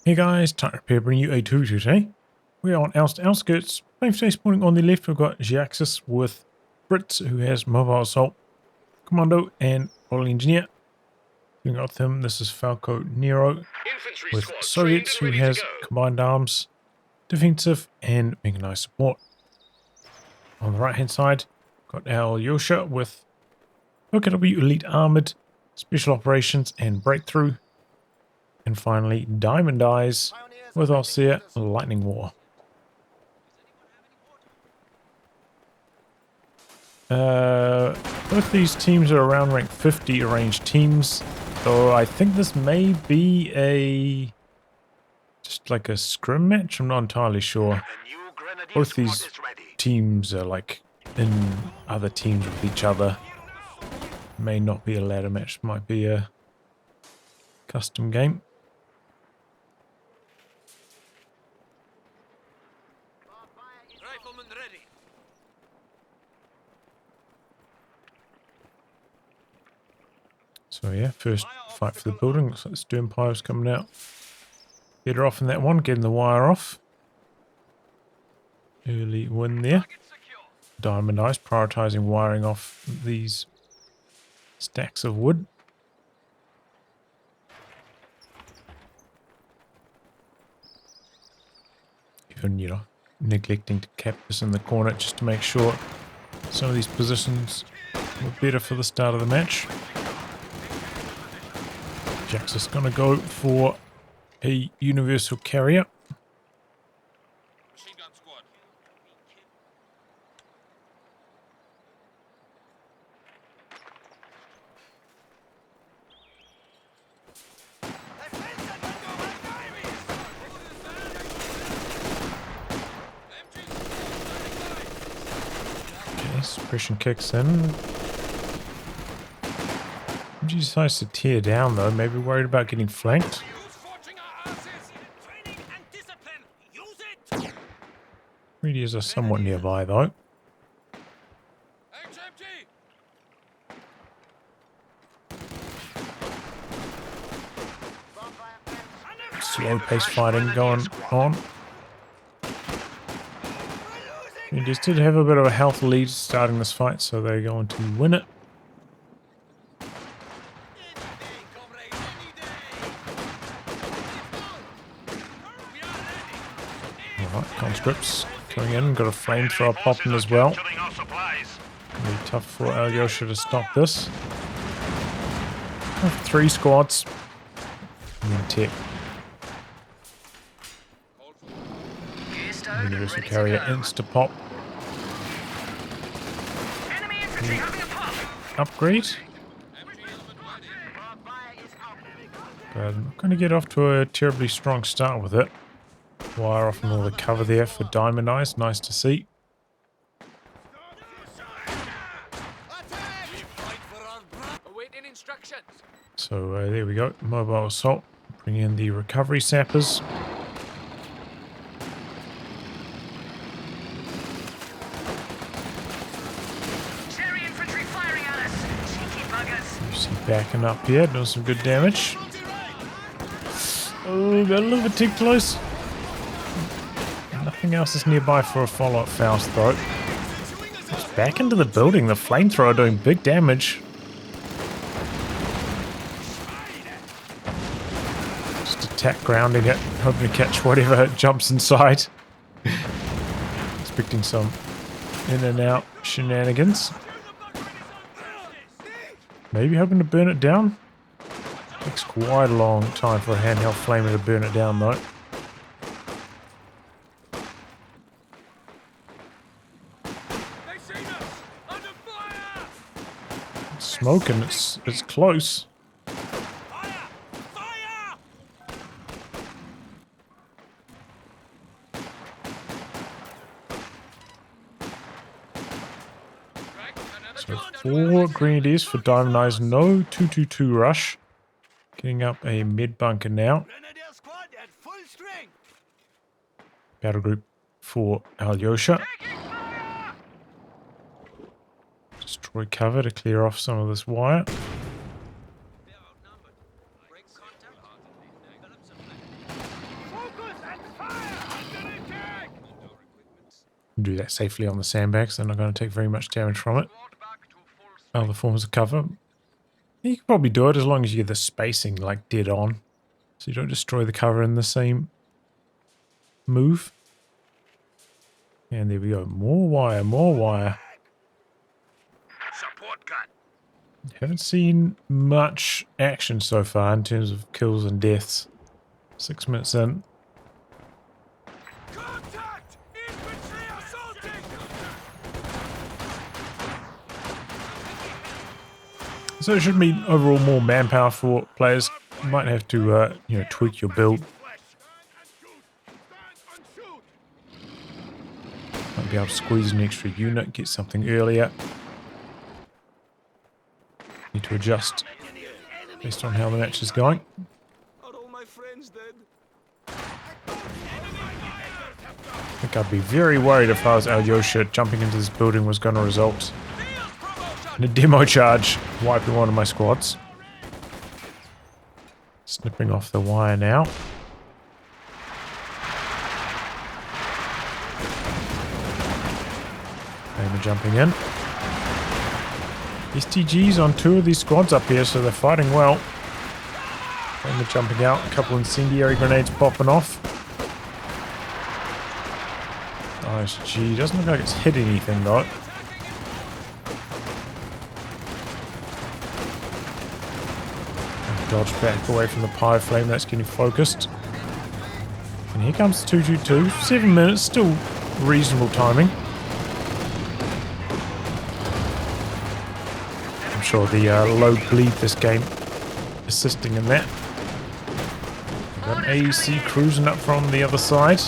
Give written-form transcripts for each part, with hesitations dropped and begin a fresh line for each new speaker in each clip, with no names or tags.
Hey guys, tightropegaming bringing you a tour today. We are on Elst Outskirts. Main today spawning on the left, we've got Jhiaxus with Brits, who has Mobile Assault, Commando, and Oil Engineer. Looking at them, this is Falco Nero with Soviets, who has Combined Arms, Defensive, and Mechanized Support. On the right hand side, got Aljosa with OKW Elite Armored, Special Operations, and Breakthrough. And finally, DiamondEyes with Ostheer Lightning War. Both these teams are around rank 50 arranged teams, so I think this may be just like a scrim match. I'm not entirely sure. Both these teams are like in other teams with each other. May not be a ladder match, might be a custom game. So yeah, first fight for the building. Looks like the Stern Pile's coming out. Better off in that one, getting the wire off. Early win there. DiamondEyes prioritizing wiring off these stacks of wood. Even, you know, neglecting to cap this in the corner just to make sure some of these positions were better for the start of the match. Jhiaxus gonna go for a universal carrier. Okay, suppression kicks in. He decides to tear down though, maybe worried about getting flanked. Radios are somewhat nearby though. Slow pace fighting going on. Rangers did have a bit of a health lead starting this fight, so they're going to win it. Alright, conscripts coming in, got a flamethrower popping as well. It'll be tough for Aljosa to stop this. 3 squads. And then tech. Universal carrier insta-pop. Upgrade. But I'm not going to get off to a terribly strong start with it. Wire off and all the cover there for DiamondEyes. Nice to see. So there we go. Mobile assault. Bring in the recovery sappers. You see backing up here, doing some good damage. Oh, got a little bit too close. Nothing else is nearby for a follow-up Faust though. It's back into the building. The flamethrower doing big damage. Just attack grounding it, hoping to catch whatever jumps inside. Expecting some in and out shenanigans. Maybe hoping to burn it down. Takes quite a long time for a handheld flamer to burn it down though. Smoking, it's close. So 4 grenadiers for DiamondEyes, no 222 rush. Getting up a mid bunker now. Battle group for Aljosa. Destroy cover to clear off some of this wire. Do that safely on the sandbags. They're not going to take very much damage from it. Other forms of cover. You can probably do it as long as you get the spacing like dead on. So you don't destroy the cover in the same move. And there we go. More wire, more wire.
Support gun.
Haven't seen much action so far in terms of kills and deaths. 6 minutes in.
Contact! Infantry assaulting!
So it should mean overall more manpower for players. You might have to, tweak your build. Might be able to squeeze an extra unit, get something earlier. Need to adjust based on how the match is going.
Are all my friends dead?
I think I'd be very worried if I was Aljosa. Jumping into this building was going to result in a demo charge, wiping one of my squads. Snipping off the wire now. They're jumping in. STG's on 2 of these squads up here, so they're fighting well. And they're jumping out. A couple incendiary grenades popping off. ISG doesn't look like it's hit anything though. Dodge back away from the pyre flame. That's getting focused. And here comes 222. 7 minutes, still reasonable timing. I'm sure the low bleed this game assisting in that. We've got an AEC cruising up from the other side.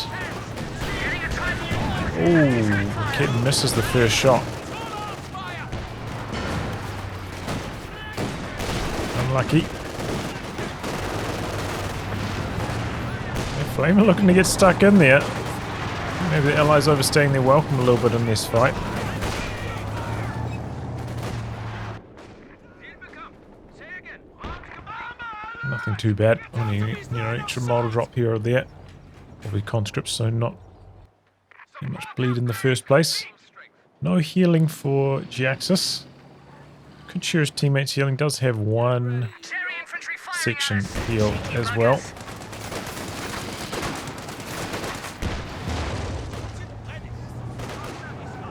Oh, kid misses the first shot. Unlucky. Flamer looking to get stuck in there. Maybe the Allies overstaying their welcome a little bit in this fight. Nothing too bad. Only, extra model drop here or there. Probably conscripts, so not too much bleed in the first place. No healing for Jhiaxus. Could share his teammates' healing. Does have one section heal as well.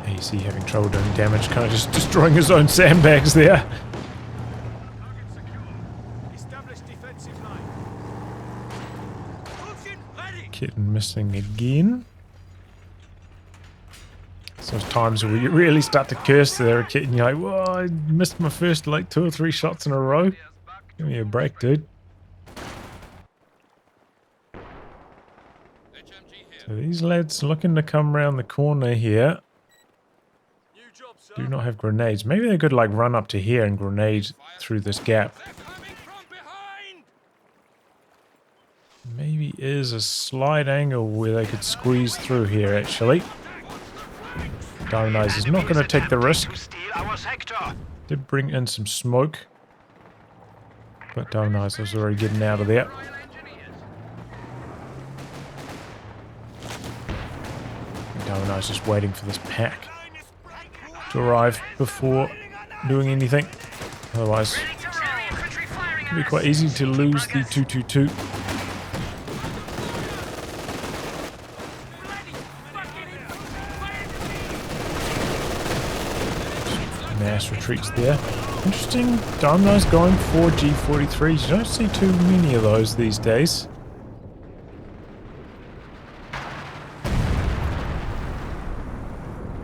AC having trouble doing damage, kind of just destroying his own sandbags there. Kitten missing again. So there's times where you really start to curse there, kid, and you're like, whoa, I missed my first like 2 or 3 shots in a row. Give me a break, dude. So these lads looking to come around the corner here. Do not have grenades. Maybe they could like run up to here and grenade through this gap. Maybe is a slight angle where they could squeeze through here actually. DiamondEyes is not going to take the risk. Did bring in some smoke. But DiamondEyes was already getting out of there. DiamondEyes just waiting for this pack to arrive before doing anything. Otherwise, it would be quite easy to lose the 222. Mass retreats there. Interesting. DiamondEyes going for G43s. You don't see too many of those these days.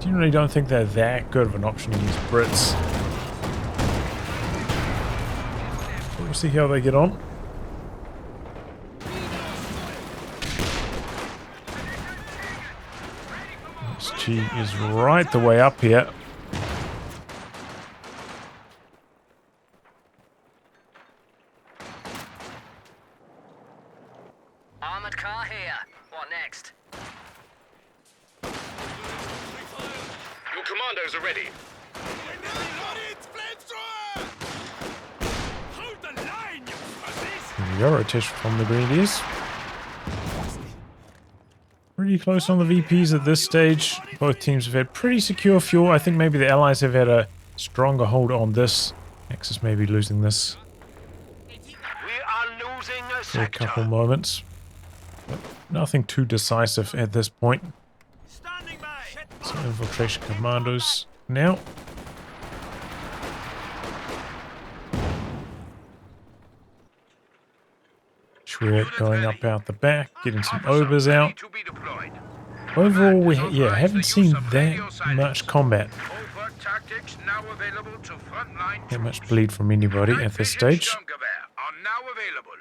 Generally don't think they're that good of an option to use Brits. But we'll see how they get on. SG is right the way up here.
Armored car here. What next?
Your commandos are ready.
There we go, rotation from the Grenadiers. Pretty close on the VPs at this stage. Both teams have had pretty secure fuel. I think maybe the Allies have had a stronger hold on this. Axis may be losing this
We are losing a
for a couple moments. But nothing too decisive at this point.
Standing by.
So infiltration commandos now. Shred going up out the back, getting some overs out.
To be deployed.
Overall, we haven't seen that much combat,
Overt tactics now available to frontline
that much bleed from anybody at this stage.
are now available.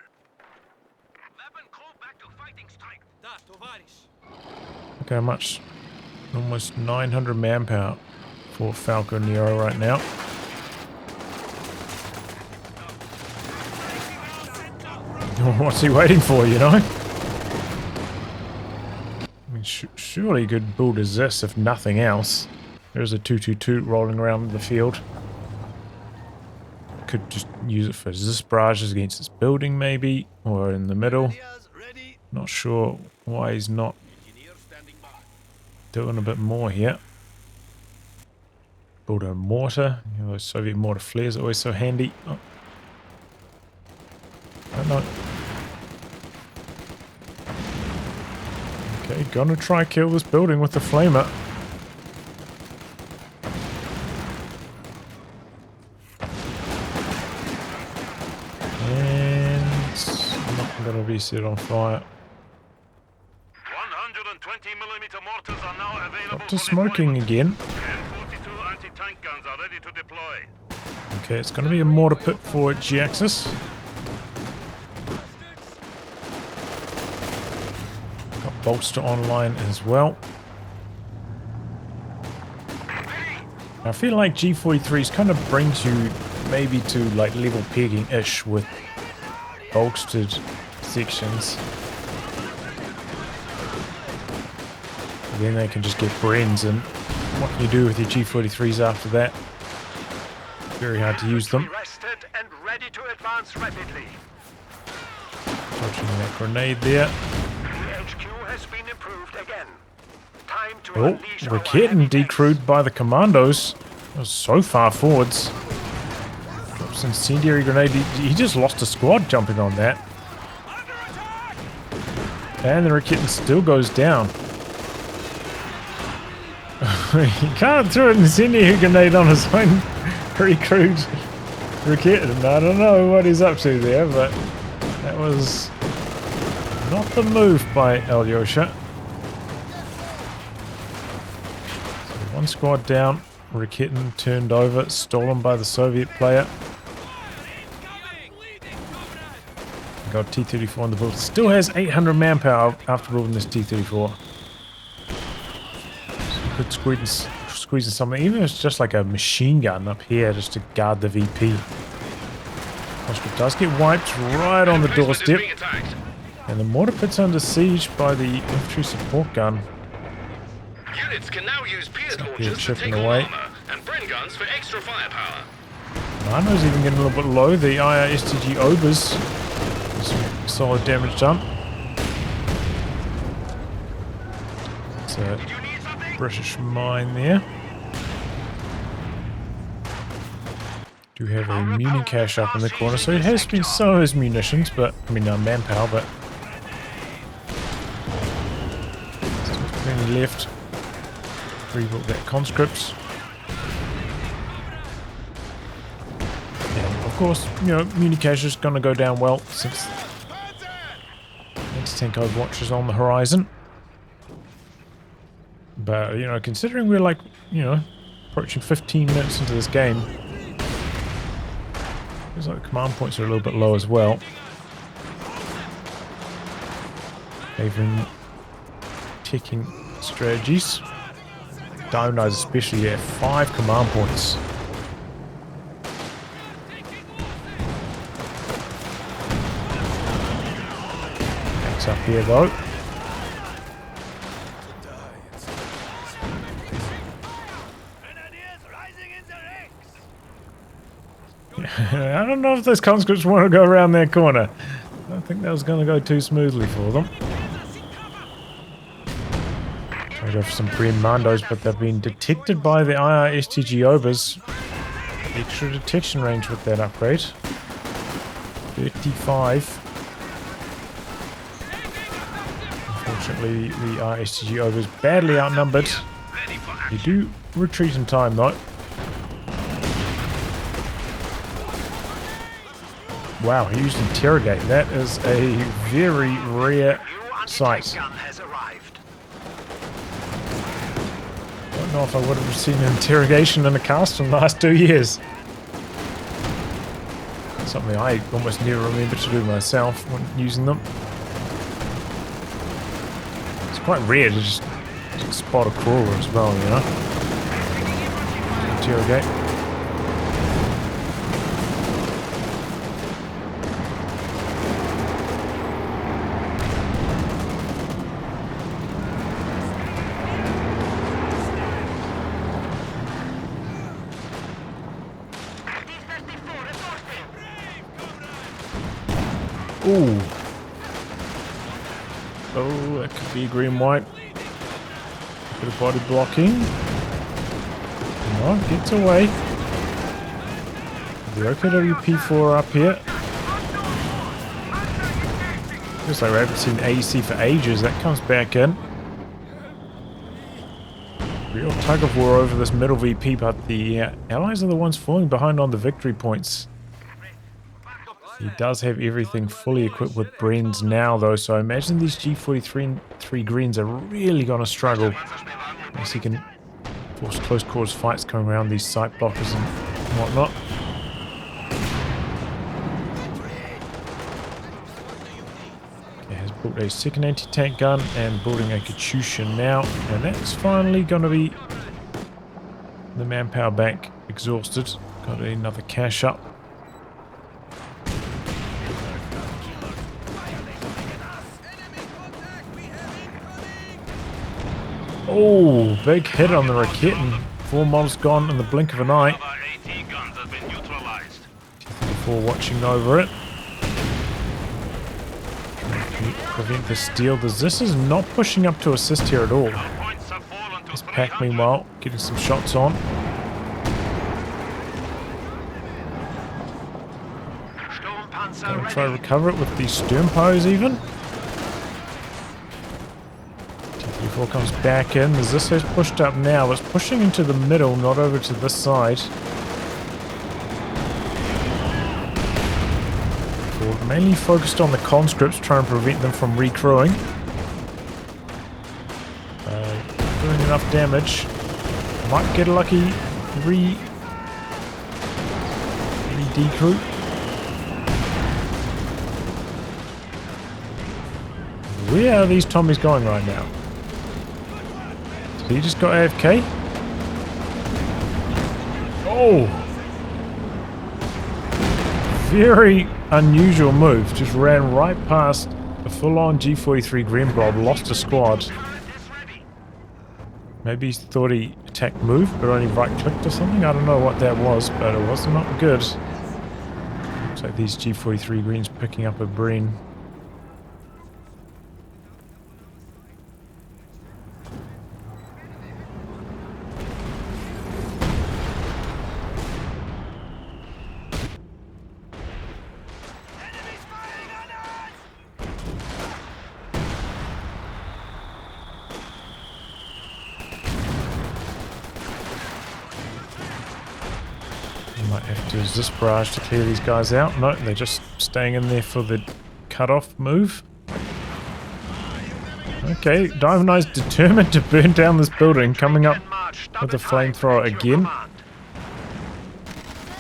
Weapon crew back to fighting strike. Da, tovarish.
Look how much, almost 900 manpower for Falco Nero right now. What's he waiting for, you know? I mean, surely he could build as this, if nothing else. There's a 222 rolling around the field. Could just use it for Zis barrages against this building, maybe, or in the middle. Not sure why he's not doing a bit more here. Build a mortar. You know, those Soviet mortar flares are always so handy. Oh. No. Okay, gonna try kill this building with the flamer. And not gonna be set on fire.
120mm mortars are now available.
Up to smoking again.
M42 anti-tank guns are ready to deploy.
Okay, it's gonna be a mortar pit for Jhiaxus. Got bolster online as well. I feel like G43s kind of brings you maybe to like level pegging-ish with bolstered sections. And then they can just get Brens, and what can you do with your G43s after that? Very hard to use them.
Rested and ready to advance rapidly.
Touching that grenade there.
The HQ has been improved again. Time to
Oh,
unleash
we're
our
getting
heavy
decrewed by the commandos. That was so far forwards. Drops incendiary grenade. He just lost a squad jumping on that. And the Rakitten still goes down. He can't throw an incendiary grenade on his own recruit Rakitten. I don't know what he's up to there, but that was not the move by Aljosa. One squad down, Rakitten turned over, stolen by the Soviet player. Got T-34 on the build. Still has 800 manpower after building this T-34. Could squeeze in something, even if it's just like a machine gun up here just to guard the VP. Conscript does get wiped right on the doorstep. And the mortar pit's under siege by the infantry support gun.
Units can now use Pierce
Here
launchers to
chipping
take on
away.
armor and Bren guns for extra firepower.
Mano's even getting a little bit low. The IR-STG Obers. Some solid damage done. It's a British mine there. Do have a muni cache up in the corner, so it has been some of his munitions, but I mean manpower, but still left. Rebuilt that conscripts. And of course, you know, muni cache is going to go down well since anti-tank Overwatch is on the horizon. But, you know, considering we're like, you know, approaching 15 minutes into this game, feels like the command points are a little bit low as well. Even ticking strategies. DiamondEyes especially, yeah, 5 command points. Next up here though. I don't know if those conscripts want to go around that corner. I don't think that was going to go too smoothly for them. They go for some Mandos, but they've been detected by the IR-STG overs. Extra detection range with that upgrade. 35. Unfortunately, the IR-STG overs badly outnumbered. They do retreat in time though. Wow, he used interrogate. That is a very rare sight. Don't know if I would have seen an interrogation in a cast in the last 2 years. Something I almost never remember to do myself when using them. It's quite rare to just spot a crawler as well, you know? Interrogate. Ooh. Oh, that could be a green-white. Bit of body blocking. No, gets away. The OKWP4 up here. Looks like we haven't seen AEC for ages. That comes back in. Real tug of war over this middle VP, but the allies are the ones falling behind on the victory points. He does have everything fully equipped with Brens now, though, so I imagine these G43 greens are really going to struggle. Unless he can force close quarters fights coming around these sight blockers and whatnot. He has built a second anti-tank gun and building a Katyusha now, and that's finally going to be the manpower bank exhausted. Got another cache up. Oh, big hit on the Raketen. 4 models gone in the blink of an eye. T-34 watching over it. Prevent the steal. This is not pushing up to assist here at all. This pack, meanwhile, getting some shots on. Gonna try to recover it with the Sturmpos even. T-34 comes back in. This has pushed up now. It's pushing into the middle, not over to this side. We're mainly focused on the conscripts, trying to prevent them from recrewing. Doing enough damage. Might get a lucky decrew. Where are these Tommies going right now? Did he just got AFK? Oh! Very unusual move. Just ran right past a full-on G43 green blob, lost a squad. Maybe he thought he attacked move, but only right-clicked or something? I don't know what that was, but it was not good. Looks like these G43 greens picking up a Breen. Might have to use this barrage to clear these guys out. No, they're just staying in there for the cut-off move. Okay, DiamondEyes determined to burn down this building, coming up with the flamethrower again.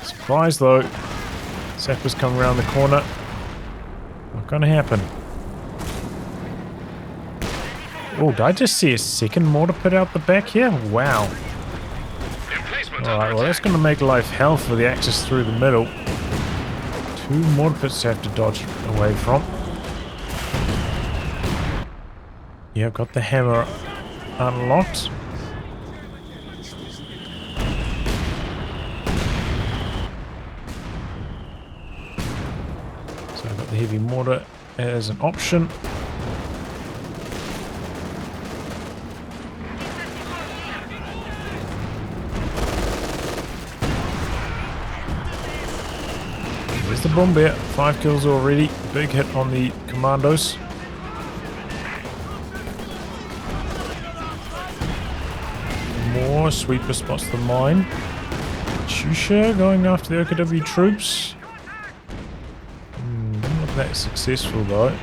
Surprise though. Sappers come around the corner. Not gonna happen. Oh, did I just see a second mortar pit out the back here? Wow. Alright, well that's going to make life hell for the Axis through the middle. 2 mortar pits to have to dodge away from. Yeah, got the hammer unlocked. So I've got the heavy mortar as an option. There's the bomber. 5 kills already. Big hit on the commandos. More sweeper spots the mine. Chusha going after the OKW troops. Not that successful though.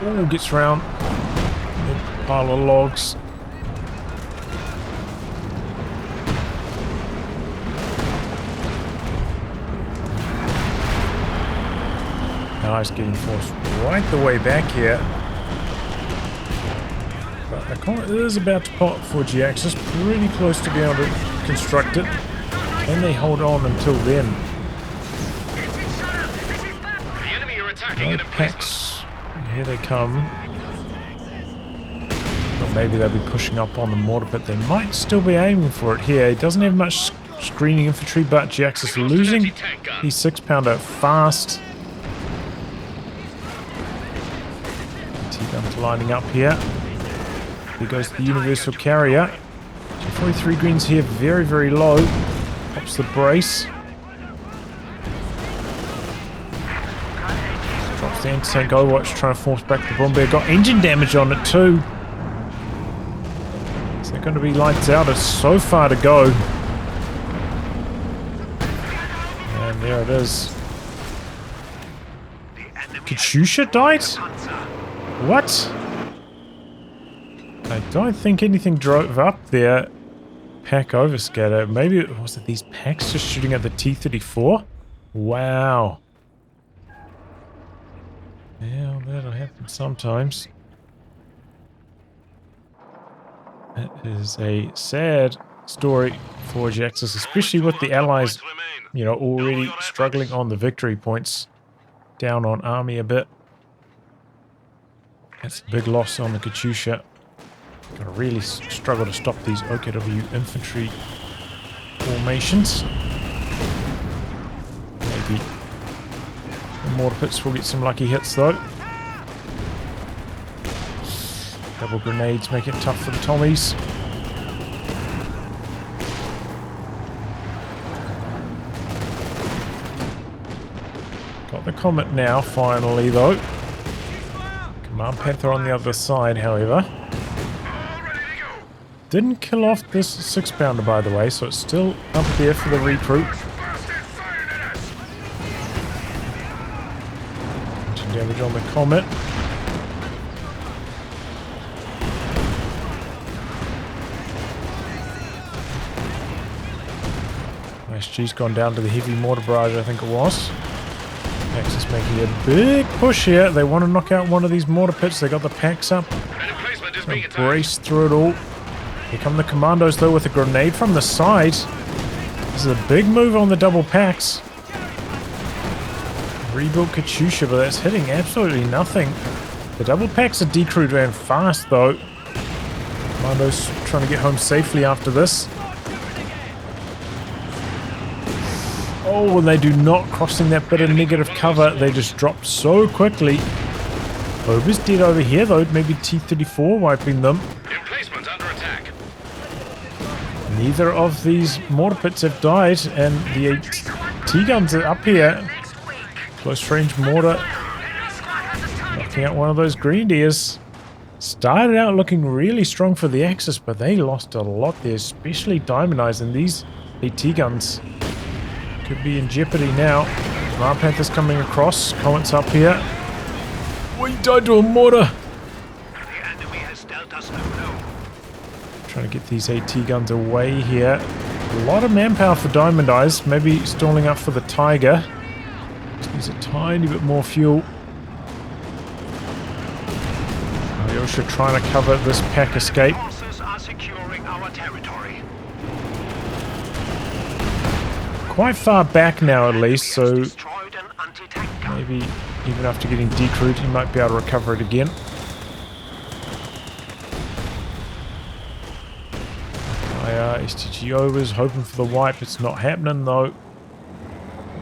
Oh, gets around the pile of logs. Now he's getting forced right the way back here. But the comet is about to pop for Jhiaxus, pretty close to being able to construct it. Can they hold on until then? No packs. Here they come. Or maybe they'll be pushing up on the mortar, but they might still be aiming for it here. He doesn't have much screening infantry, but Jhiaxus losing his 6-pounder fast. T-guns lining up here. Here goes the universal carrier. 43 greens here, very, very low. Pops the brace. Drops the anti-tank Overwatch, trying to force back the bomber. Got engine damage on it too. Is that going to be lights out? It's so far to go. And there it is. Katyusha died? What? I don't think anything drove up there. Pack overscatter. Maybe was it these packs just shooting at the T-34? Wow. Yeah, that'll happen sometimes. That is a sad story for Jhiaxus, especially with the allies, you know, already struggling on the victory points. Down on army a bit. That's a big loss on the Katyusha. Gonna really struggle to stop these OKW infantry formations. Maybe the mortar pits will get some lucky hits though. Double grenades make it tough for the Tommies. Got the Comet now, finally though. Command Panther on the other side, however. Didn't kill off this 6-pounder, by the way, so it's still up there for the recruit. Some damage on the Comet. SG's gone down to the heavy mortar barrage, I think it was. Axis making a big push here. They want to knock out one of these mortar pits. They got the packs up. So brace through it all. Here come the commandos though with a grenade from the side. This is a big move on the double packs. Rebuilt Katyusha, but that's hitting absolutely nothing. The double packs are decrewed ran fast though. Commandos trying to get home safely after this. Oh, and they do not crossing that bit of negative cover. They just drop so quickly. Ober's dead over here though. Maybe T-34 wiping them.
Emplacement under attack.
Neither of these mortar pits have died, and the T-guns are up here. Close range mortar. Knocking out one of those grenadiers. Started out looking really strong for the Axis, but they lost a lot there, especially DiamondEyes, and these T-guns could be in jeopardy now. Command Panther's coming across. Comet's up here. Oh, he died to a mortar.
The enemy has dealt us no blow.
Trying to get these AT guns away here. A lot of manpower for DiamondEyes. Maybe stalling up for the Tiger. Just needs a tiny bit more fuel. Alyosha trying to cover this pack escape.
Forces are securing our territory.
Quite far back now at least, so
Destroyed an anti-tank gun.
maybe even after getting decrewed, he might be able to recover it again. STGO was hoping for the wipe. It's not happening though.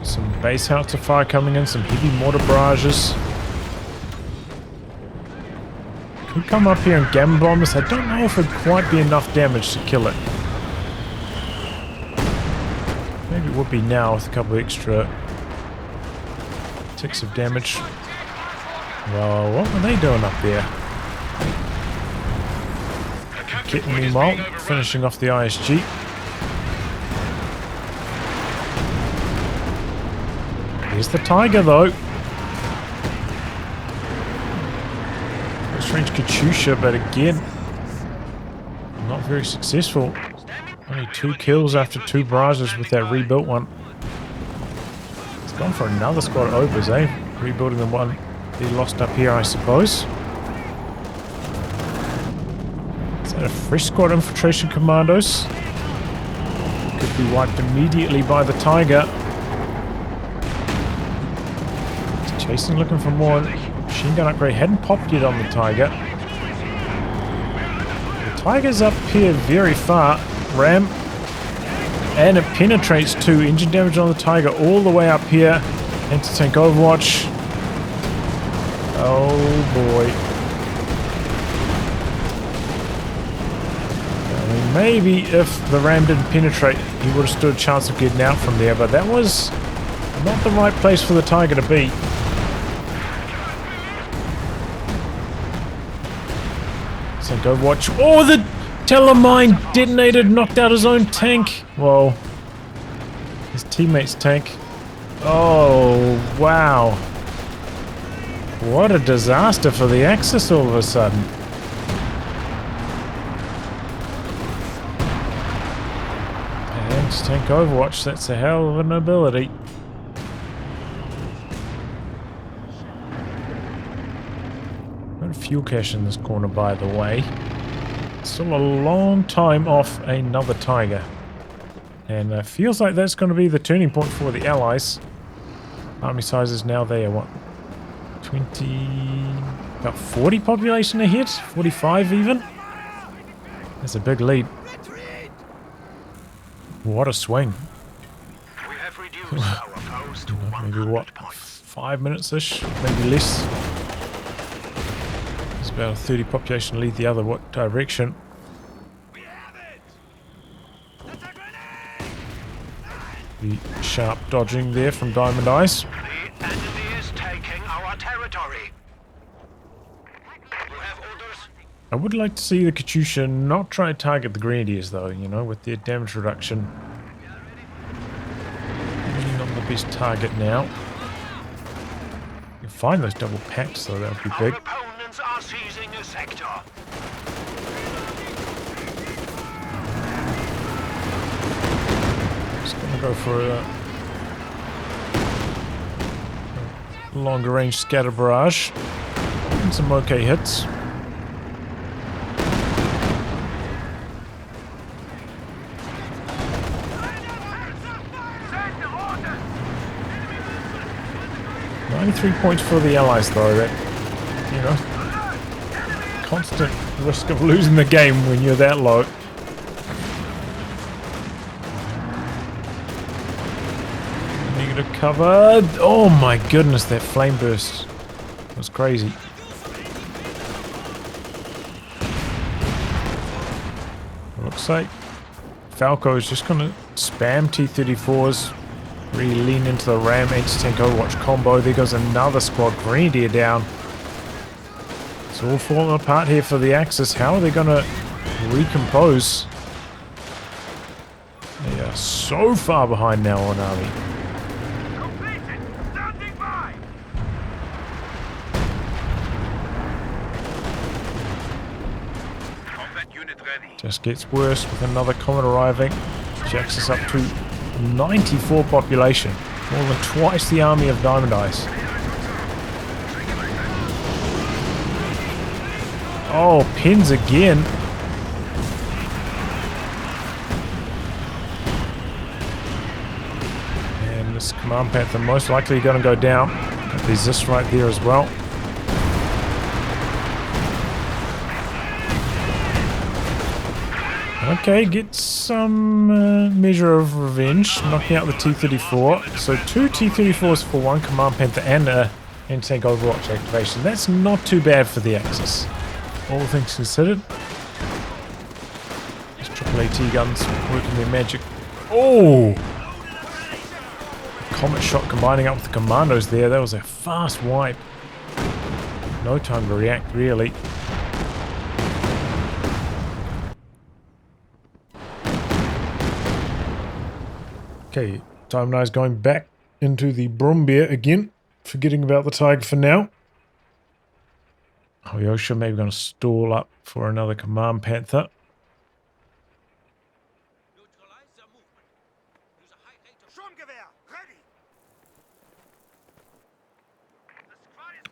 Some base howitzer fire coming in, some heavy mortar barrages. Could come up here and gamma bomb us. I don't know if it'd quite be enough damage to kill it. Maybe it would be now with a couple of extra ticks of damage. Well, what were they doing up there? Getting meanwhile, finishing off the ISG. Here's the Tiger though. Strange Katyusha, but again, not very successful. Only 2 kills after 2 barrages with that rebuilt one. It's gone for another squad of overs, eh? Rebuilding the one they lost up here, I suppose. Is that a fresh squad infiltration commandos? Could be wiped immediately by the Tiger. It's chasing, looking for more. Machine gun upgrade hadn't popped yet on the Tiger. The Tiger's up here very far. Ram. And it penetrates too. Engine damage on the Tiger all the way up here. Anti-tank overwatch. Oh boy. I mean, maybe if the Ram didn't penetrate, he would have stood a chance of getting out from there. But that was not the right place for the Tiger to be. Overwatch. Oh, the telemine detonated, knocked out his own tank. Whoa. His teammate's tank. Oh, wow. What a disaster for the Axis all of a sudden. Thanks, tank Overwatch. That's a hell of an ability. Fuel cache in this corner, by the way. Still a long time off another Tiger. And feels like that's going to be the turning point for the Allies. Army size is now there, what? 20... about 40 population ahead? 45 even? That's a big lead. What a swing.
We have reduced our foes to
Maybe what? 5 minutes-ish? Maybe less? About a 30 population lead the other what direction.
We have it.
The sharp dodging there from DiamondEyes.
The enemy is taking our territory. You have orders?
I would like to see the Katyusha not try to target the Grenadiers though, you know, with their damage reduction. Maybe not the best target now. You can find those double packs though, that would be big.
Are seizing a sector.
Just gonna go for a longer range scatter barrage and some okay hits. $93 points for the Allies though, that, you know, constant risk of losing the game when you're that low. Negative cover. Oh my goodness, that flame burst was crazy. Looks like Falco is just going to spam T-34s, really lean into the Ram anti-tank Overwatch combo. There goes another squad Grenadier down. It's all falling apart here for the Axis. How are they going to recompose? They are so far behind now on Army.
Completed. Standing by. Combat unit ready.
Just gets worse with another comet arriving. Jhiaxus up to 94 population. More than twice the army of DiamondEyes. Oh, pins again. And this Command Panther most likely going to go down. There's this right there as well. Okay, get some measure of revenge, knocking out the T-34. So 2 T-34s for 1 Command Panther and a anti-tank Overwatch activation. That's not too bad for the Axis. all things considered. These triple AT guns working their magic. Oh! Comet shot combining up with the commandos there. That was a fast wipe. No time to react, really. Okay, DiamondEyes going back into the Brumbeer again. Forgetting about the Tiger for now. Aljosa maybe going to stall up for another Command Panther.
Neutralize the movement. Use a high rate of Sturmgewehr. Ready.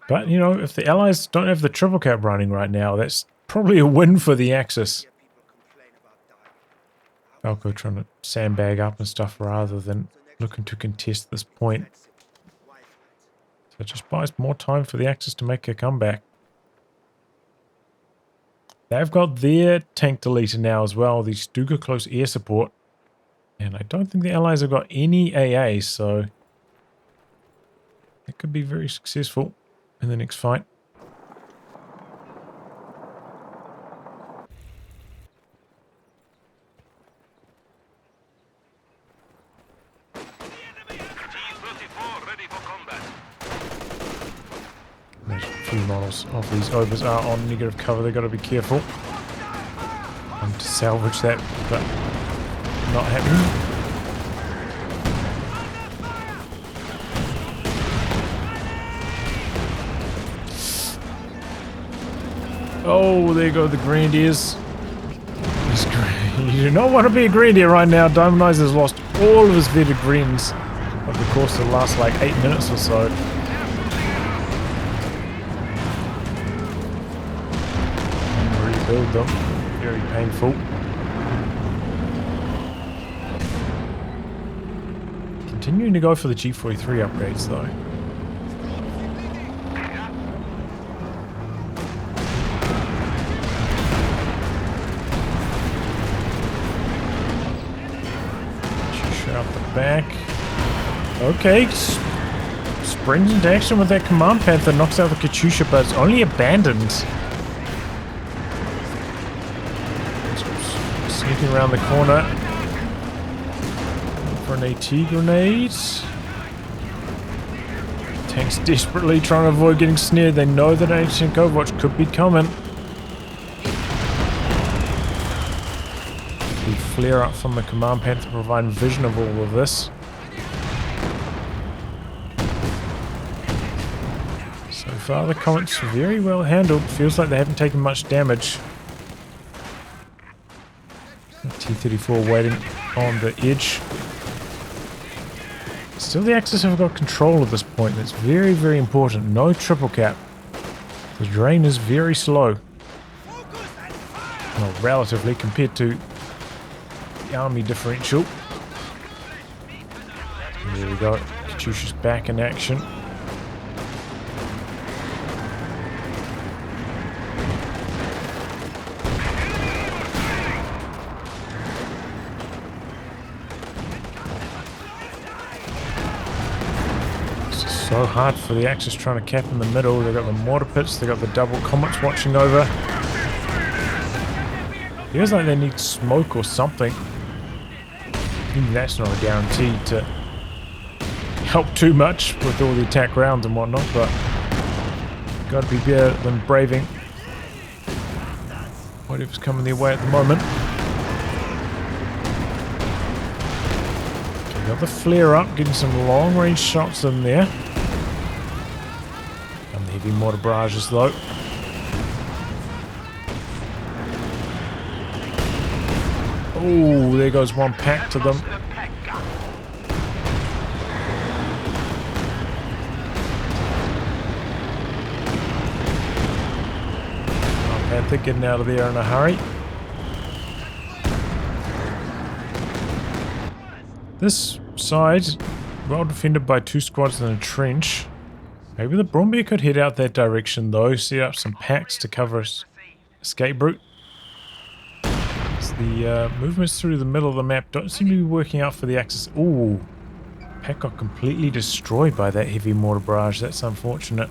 But, you know, if the Allies don't have the triple cap running right now, that's probably a win for the Axis. Falco trying to sandbag up and stuff rather than looking to contest this point. So it just buys more time for the Axis to make a comeback. They've got their tank deleter now as well, the Stuka close air support. And I don't think the Allies have got any AA, so it could be very successful in the next fight. There's a few models of these overs are on negative cover, they've got to be careful. To salvage that, but not happening. Oh, there go the Grenadiers. You do not want to be a Grenadier right now. DiamondEyes has lost all of his vetted Grens over the course of the last like 8 minutes or so. And rebuild them. Very painful. Continuing to go for the G43 upgrades though. Out the back. Okay. Springs into action with that Command Panther. Knocks out the Katyusha, but it's only abandoned. Sneaking around the corner. For an AT grenade. Tanks desperately trying to avoid getting snared. They know that ancient COH could be coming. The flare up from the Command Panther providing vision of all of this. So far the Comets very well handled. Feels like they haven't taken much damage. T-34 waiting on the edge. Still the Axis have got control at this point. That's very, very important. No triple cap. The drain is very slow. Well, relatively compared to the army differential. And there we go. Katyusha's back in action. So hard for the Axis trying to cap in the middle. They've got the mortar pits, they've got the double comets watching over. Feels like they need smoke or something. Even that's not a guarantee to help too much with all the attack rounds and whatnot, but gotta be better than braving whatever's coming their way at the moment. Okay, got the flare up, getting some long range shots in there. And the heavy mortar barrages though. Oh, there goes one pack to them. Panther getting out of there in a hurry. This side, well defended by two squads in a trench. Maybe the Brumbeer could head out that direction though, set up some packs to cover escape route. The movements through the middle of the map don't seem to be working out for the Axis. Ooh, pack got completely destroyed by that heavy mortar barrage. That's unfortunate.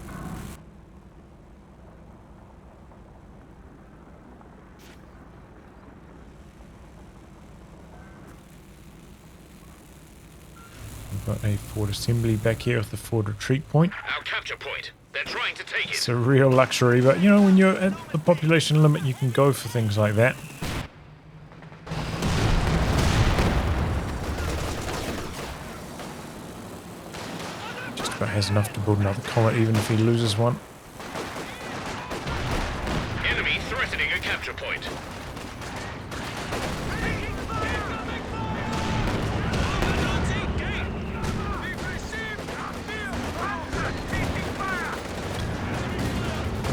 forward assembly back here with the forward retreat point.
Our capture point. They're trying to take it.
It's a real luxury, but you know, when you're at the population limit, you can go for things like that. Just about has enough to build another comet, even if he loses one.
Enemy threatening a capture point.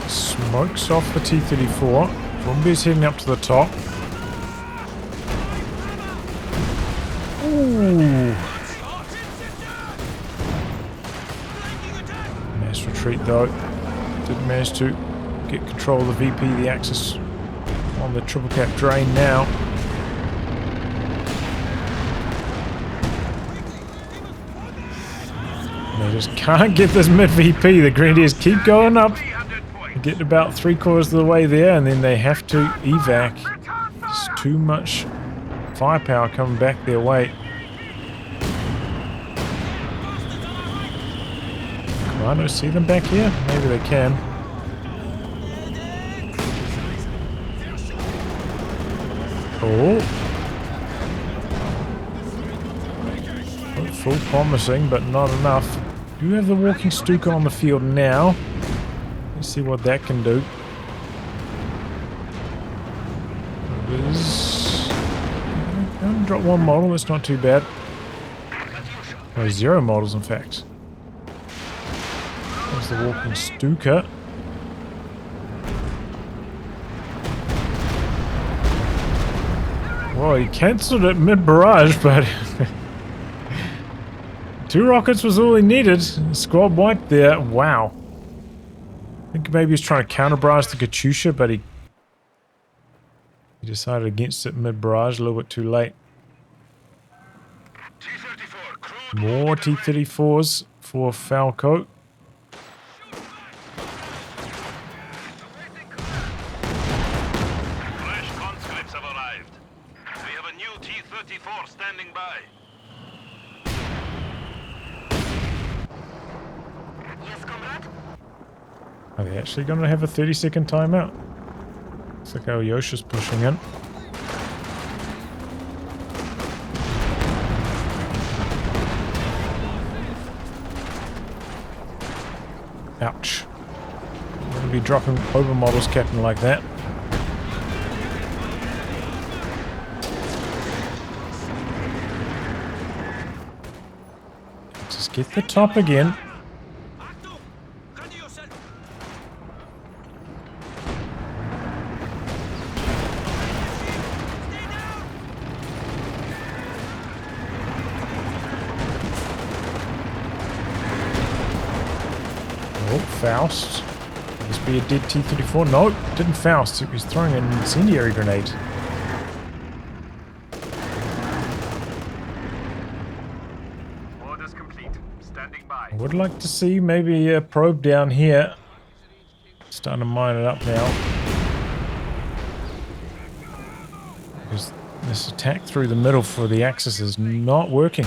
Smokes off the T-34. Zombies heading up to the top. Ooh. Mass retreat though. Didn't manage to get control of the VP, the Axis on the triple cap drain now. They just can't get this mid VP. The Grenadiers keep going up. Get about 3/4 of the way there, and then they have to evac. There's too much firepower coming back their way. Commandos, see them back here? Maybe they can. Oh. Full promising, but not enough. Do you have the walking Stuka on the field now? Let's see what that can do. Drop one model, that's not too bad. No, 0 models in fact. There's the walking Stuka. Well, he cancelled it mid-barrage, but 2 rockets was all he needed. Squad wiped there. Wow. I think maybe he's trying to counter-barrage the Katyusha, but he decided against it mid-barrage, a little bit too late. More T-34s for Falco.
Fresh conscripts have arrived. We have a new T-34 standing by.
Yes, comrade?
Are they actually going to have a 30-second timeout? Looks like Aljosa's pushing in. Ouch. I'm going to be dropping over models, Captain, like that. Just get the top again. Faust. Could this be a dead T-34? No, it didn't Faust. It was throwing an incendiary grenade.
Orders complete. Standing by.
I would like to see maybe a probe down here. Starting to mine it up now. Because this attack through the middle for the Axis is not working.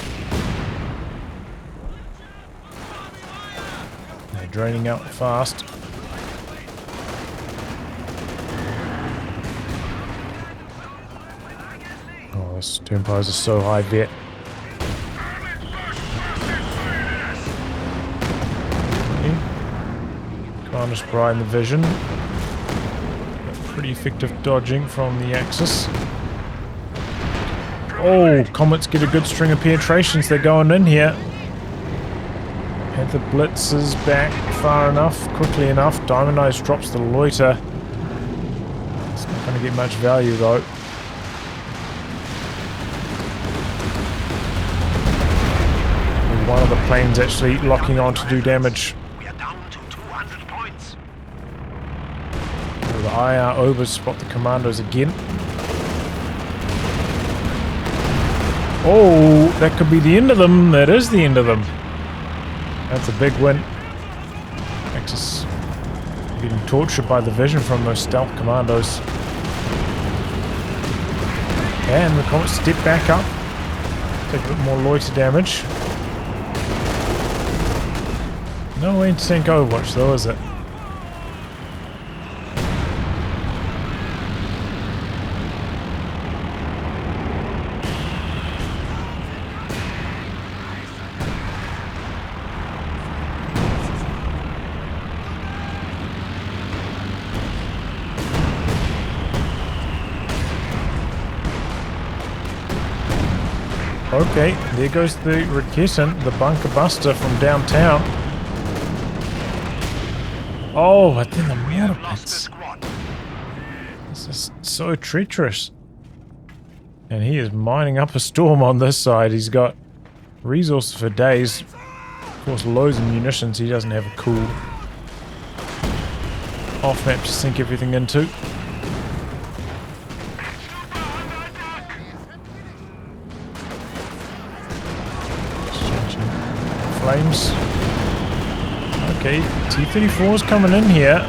Draining out fast. Oh, this Turnpires are so high vet. Commander's Bride in the vision. Pretty effective dodging from the Axis. Oh, Comets get a good string of penetrations. They're going in here. The Blitz is back far enough, quickly enough. DiamondEyes drops the loiter. It's not going to get much value though. And one of the planes actually locking on to do damage.
We are down to 200 points.
The IR over spot the commandos again. Oh, that could be the end of them. That is the end of them. That's a big win. Axis getting tortured by the vision from those stealth commandos. And the Comets step back up. Take a bit more loiter damage. No anti-tank Overwatch though, is it? Okay, there goes the Raketen, the bunker buster from downtown. Oh, but then the mortar pits. This is so treacherous. And he is mining up a storm on this side. He's got resources for days. Of course, loads of munitions he doesn't have a cool off-map to sink everything into. Flames. Okay, T-34's coming in here.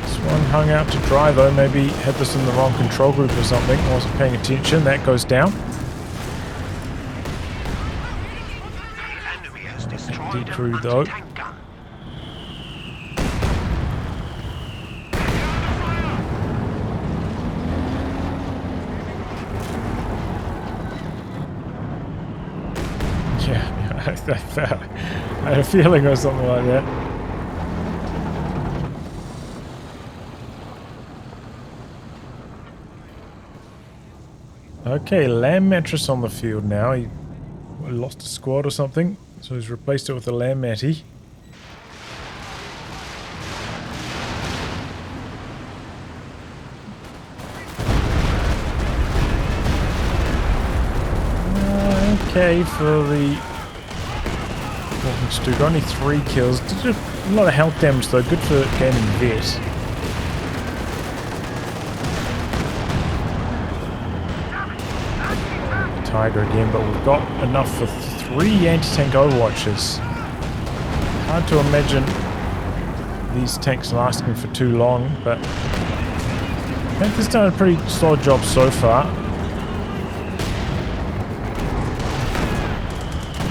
This one hung out to dry though, maybe had this in the wrong control group or something, wasn't paying attention. That goes down. D-crew though. I had a feeling or something like that. Okay, lamb mattress on the field now. He lost a squad or something, so he's replaced it with a lamb matty. Okay, for the Stu, got only 3 kills. Did a lot of health damage though, good for gaining vet. Tiger again, but we've got enough for 3 anti-tank Overwatches. Hard to imagine these tanks lasting for too long, but Panther's done a pretty solid job so far.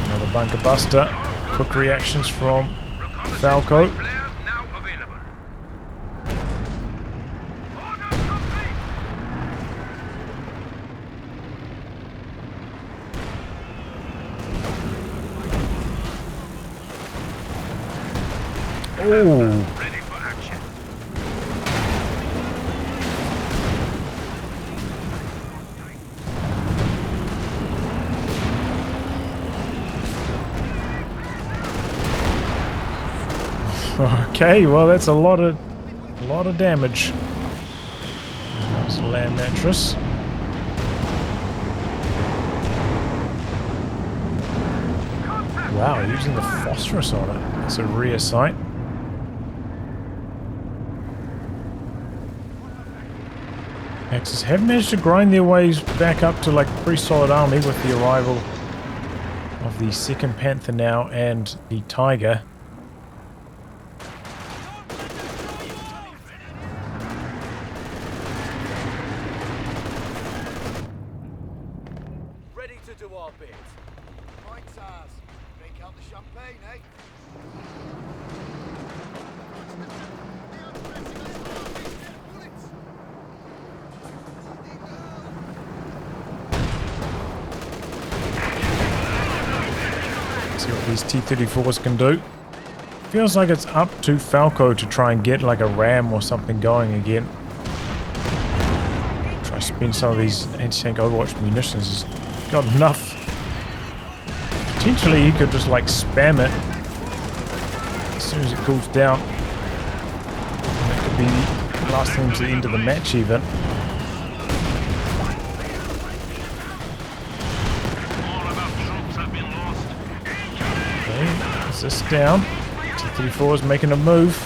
Another bunker buster. Quick reactions from Falco. Oh. Okay, well that's a lot of damage. There's a land mattress. Wow, using the phosphorus on it. It's a rear sight. Axis have managed to grind their ways back up to like a pretty solid army with the arrival of the second Panther now and the Tiger. See what these T-34s can do. Feels like it's up to Falco to try and get like a ram or something going again. Try to spend some of these anti-tank Overwatch munitions. He's got enough. Potentially he could just like spam it as soon as it cools down. And that could be lasting him to the end of the match even. This down. T-34 is making a move.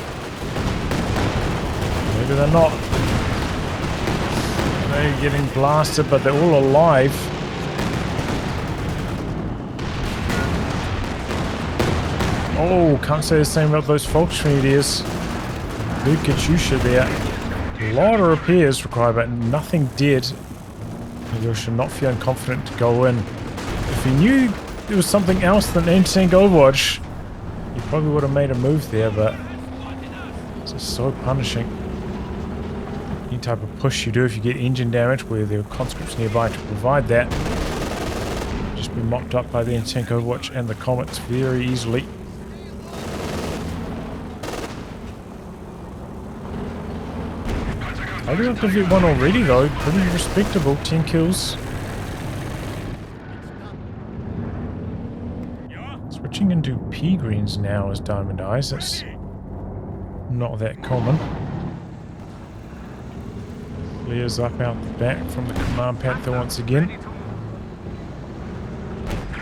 Maybe they're not. They're getting blasted, but they're all alive. Oh, can't say the same about those Volksmeteors. Good Jhiaxus there. A lot of repairs required, but nothing dead. You should not feel confident to go in. If he knew there was something else than anti-tank Overwatch, he probably would have made a move there, but it's just so punishing. Any type of push you do if you get engine damage where there are conscripts nearby to provide that, just be mopped up by the anti-tank Overwatch and the comets very easily. I do have to get one already though, pretty respectable, 10 kills. Switching into pea greens now as DiamondEyes, that's not that common. Lear's up out the back from the Command Panther once again.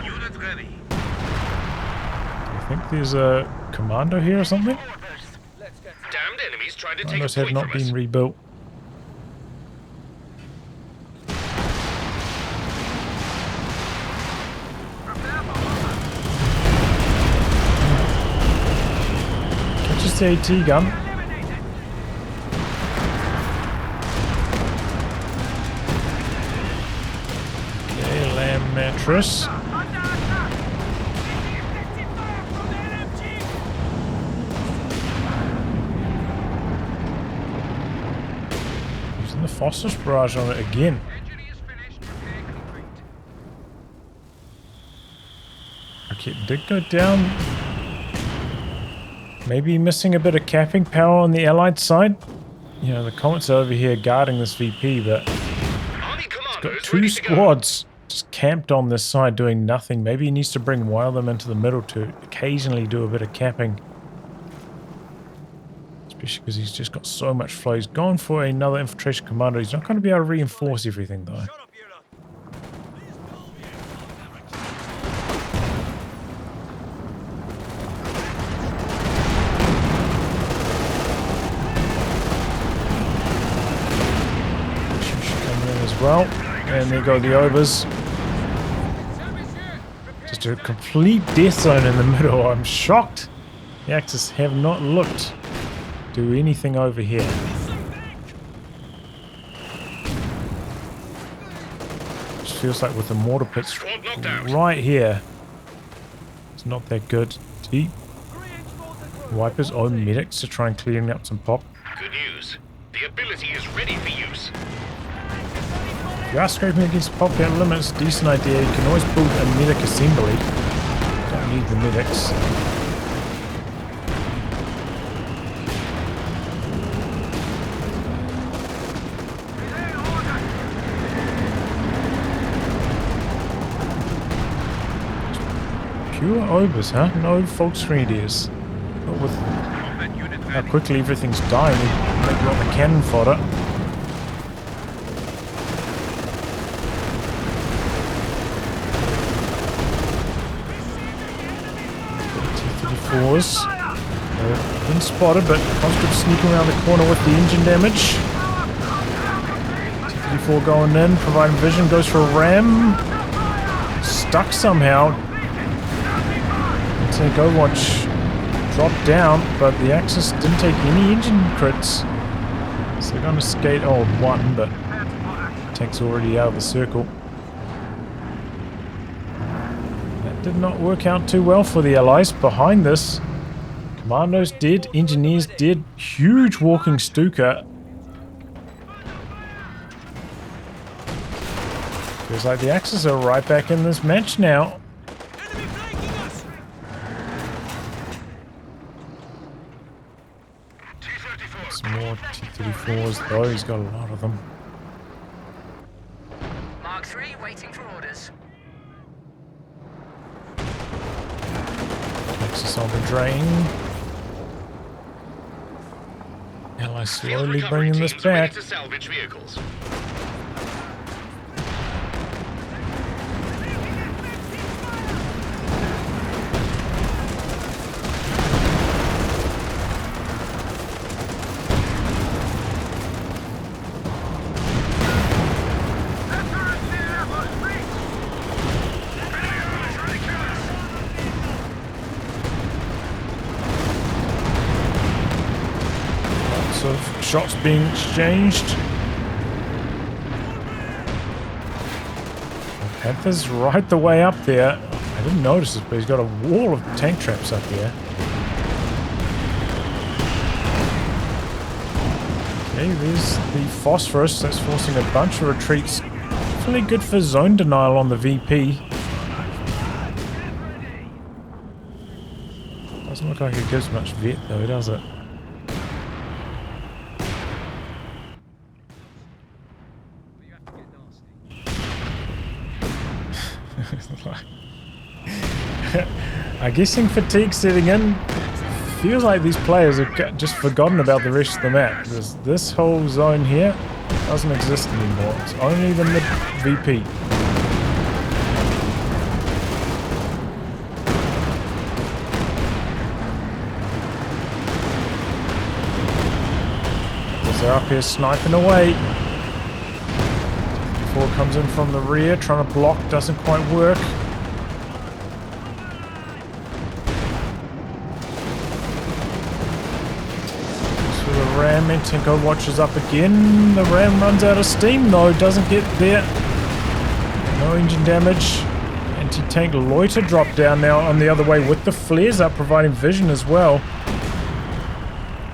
Unit ready.
I think there's a commando here or something?
Damned enemies trying to take a
Commandos have
point
not
from us.
been rebuilt. Catches the AT gun. Okay, lamb mattress. Using the phosphorus barrage on it again.
Engineers finished. Prepare concrete.
Okay, it did go down. Maybe missing a bit of capping power on the allied side. You know, the comets are over here guarding this VP, but
Army
got
commandos
two
ready to go.
squads just camped on this side doing nothing. Maybe he needs to bring one of them into the middle to occasionally do a bit of capping. Especially because he's just got so much flow. He's gone for another infiltration commander. He's not going to be able to reinforce everything though. Well, and there go the overs. Just a complete death zone in the middle. I'm shocked. The Axis have not looked to do anything over here. Just feels like with the mortar pits right here, it's not that good. He wipe his own medics to try and clearing up some pop.
Good news. The ability is ready for use.
If you are scraping against pop count limits, decent idea. You can always build a medic assembly. Don't need the medics. Pure overs, huh? No false radius. Not with how quickly everything's dying. We make a lot of cannon fodder. T-34s. Been spotted, but conscript sneaking around the corner with the engine damage. T-34 going in, providing vision, goes for a ram. Stuck somehow. Take Overwatch dropped down, but the Axis didn't take any engine crits. So they're going to skate, oh, one, but tank's already out of the circle. That did not work out too well for the Allies. Behind this, Commandos dead, Engineers dead, huge walking Stuka. Feels like the Axis are right back in this match now. Some more T-34s though, he's got a lot of them.
Mark 3 waiting for orders.
Axis on the drain. Allies slowly bringing this back.
To salvage vehicles.
Of shots being exchanged. Panther's right the way up there. I didn't notice it, but he's got a wall of tank traps up there. Okay, there's the phosphorus. That's forcing a bunch of retreats. Definitely good for zone denial on the VP. Doesn't look like it gives much vet though, does it? I'm guessing fatigue setting in. Feels like these players have just forgotten about the rest of the map, because this whole zone here doesn't exist anymore. It's only the mid VP. They're up here sniping away. Before it comes in from the rear, trying to block, doesn't quite work. Ram and Tinko watches up again. The Ram runs out of steam though, doesn't get there. No engine damage. Anti-tank loiter drop down now on the other way with the flares up, providing vision as well.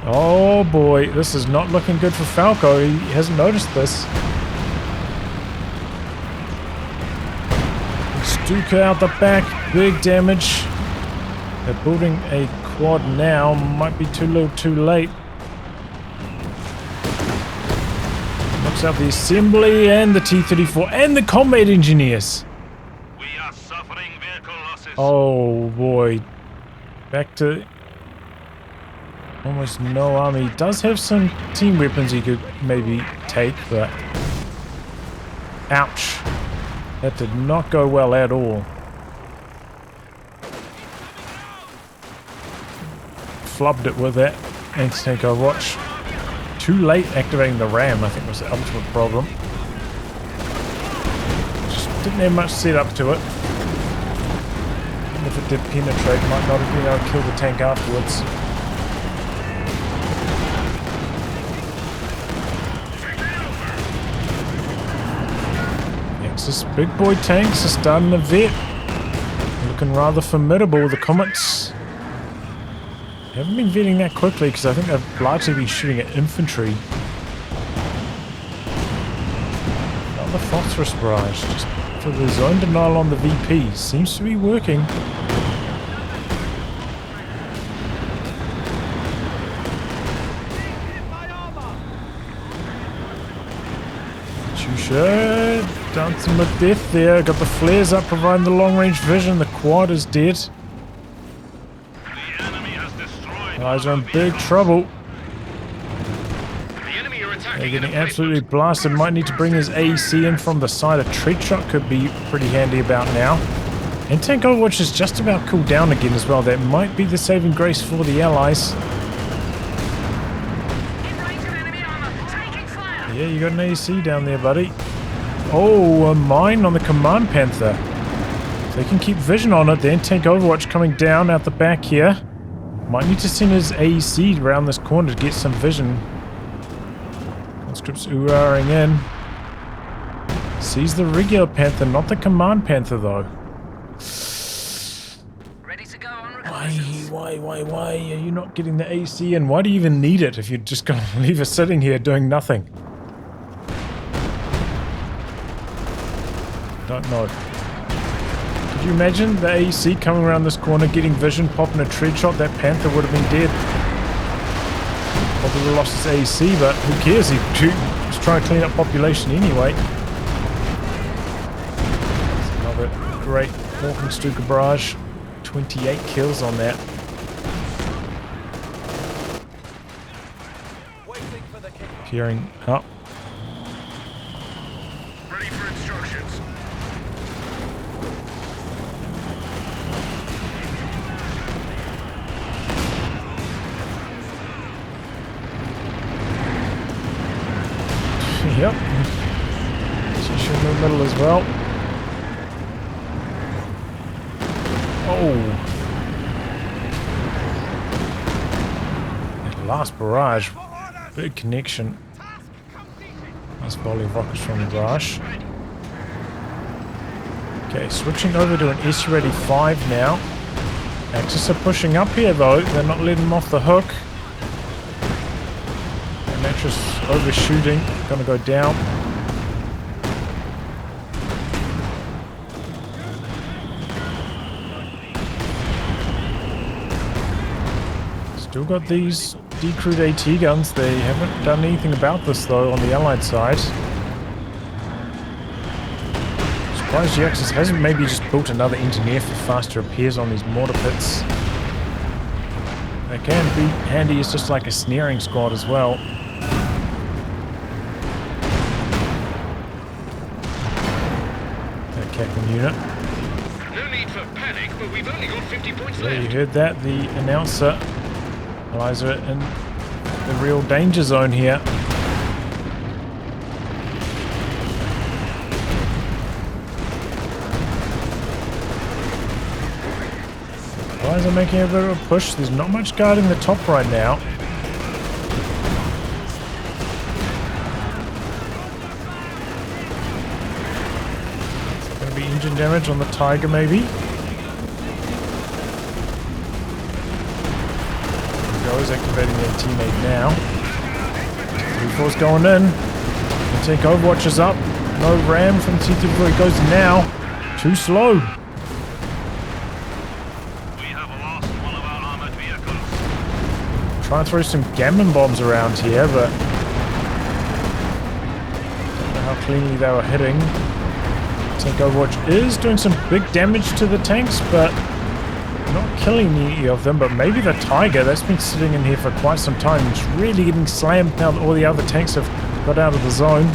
Oh boy, this is not looking good for Falco. He hasn't noticed this. Stuka out the back, big damage. They're building a quad now, might be too little too late. Knocks out the assembly and the T-34 and the combat engineers.
We are suffering vehicle losses.
Oh boy. Back to almost no army. He does have some team weapons he could maybe take, but ouch. That did not go well at all. Flubbed it with that anti-tank Overwatch. Too late activating the ram, I think, was the ultimate problem. Just didn't have much set up to it. Even if it did penetrate, might not have been able to kill the tank afterwards. Jhiaxus big boy tanks are starting to vet. Looking rather formidable. The Comets haven't been vetting that quickly because I think they've largely been shooting at infantry. Another phosphorus barrage just for the zone denial on the VP. Seems to be working. Chusha dancing with death there. Got the flares up providing the long range vision. The quad is dead. Guys are in big trouble. They're getting absolutely blasted. Might need to bring his AEC in from the side. A treat shot could be pretty handy about now. And tank Overwatch is just about cooled down again as well. That might be the saving grace for the allies. Yeah, you got an AEC down there, buddy. Oh, a mine on the Command Panther. If they can keep vision on it, then tank Overwatch coming down out the back here. Might need to send his AEC around this corner to get some vision. Conscripts ooh-ahing in. Sees the regular Panther, not the Command Panther though.
Ready to go on reconnaissance.
Why are you not getting the AEC in? Why do you even need it if you're just gonna leave it sitting here doing nothing? Don't know. Could you imagine the AEC coming around this corner, getting vision, popping a tread shot? That Panther would have been dead. Probably lost his AEC, but who cares? He's trying to clean up population anyway. Another great Hawking Stuka barrage. 28 kills on that. Gearing up.
Ready for instructions.
Yep. She's in the middle as well. Oh. That last barrage. Big connection. Nice volley of rockets from the barrage. Okay, switching over to an SU-85 now. Axis are pushing up here though. They're not letting them off the hook. And that's just overshooting. Gonna go down. Still got these decrewed AT guns. They haven't done anything about this though on the Allied side. Surprised Jhiaxus hasn't maybe just built another engineer for faster repairs on these mortar pits. They can be handy as just like a snaring squad as well. That capping unit.
No need for panic, but we've only got 50 points
Yeah,
left.
you heard that. The announcer. Eliza in the real danger zone here. Eliza making a bit of a push. There's not much guarding the top right now. It's going to be engine damage on the Tiger maybe. Is activating their teammate now. 3-4's going in. The tank Overwatch is up. No ram from T-34. He goes now. Too slow.
We have lost one of our armored vehicles.
Try and throw some gammon bombs around here, but don't know how cleanly they were hitting. Tank Overwatch is doing some big damage to the tanks, but not killing any of them, but maybe the Tiger that's been sitting in here for quite some time. It's really getting slammed now that all the other tanks have got out of the zone.